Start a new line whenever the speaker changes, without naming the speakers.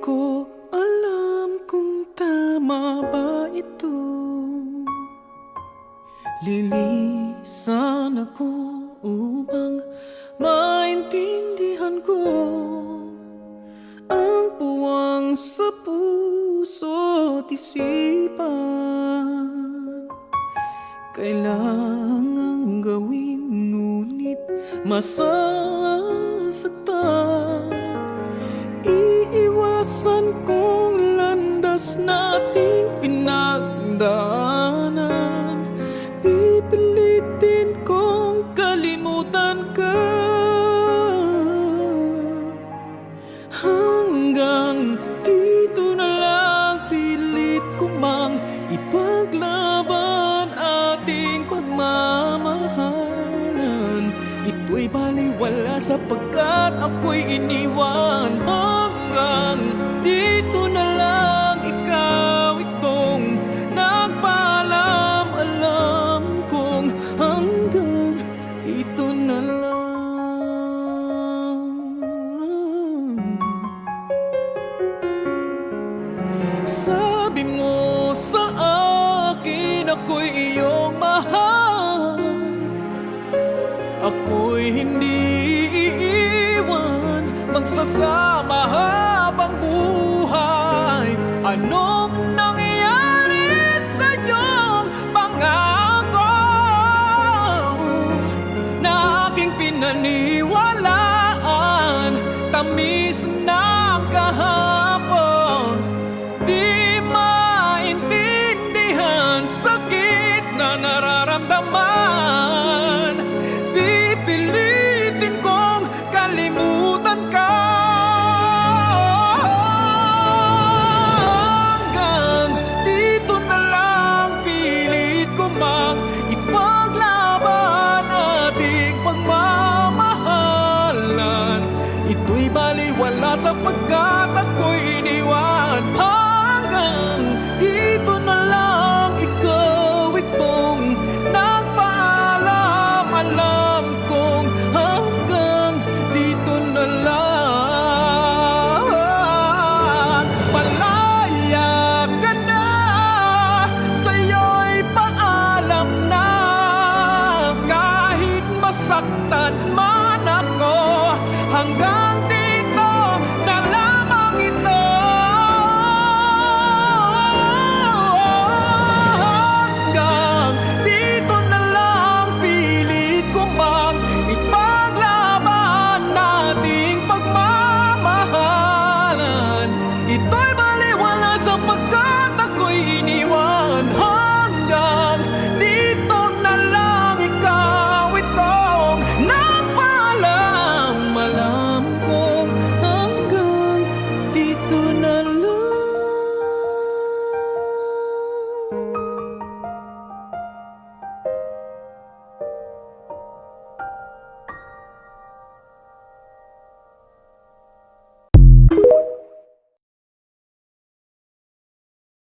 ko alam kung tama ba ito. Lilisan ako upang maintindihan ko ang puwang sa puso't isipan. Kailangang gawin ngunit masasaktan. Iiwasan kong landas nating pinagdaanan. Pipilitin kong kalimutan ka hanggang dito na lang. Pilit ko mang ipaglaban ating pagmamahalan. Ito'y baliwala sapagkat ako'y iniwan. Hanggang dito na lang, ikaw itong nagpaalam. Alam kong hanggang dito na lang. Sabi mo sa akin ako'y iyong mahal. Ako'y hindi iiwan, magsasama habang buhay. Anong nangyari sa iyong pangako na aking pinaniwalaan? Tamis ng kahapon, di maintindihan sakit na nararamdaman. Pipilitin kong kalimutan ka hanggang dito na lang. Pilit ko mang ipaglaban ating pagmamahalan. Ito'y baliwala sapagkat ako'y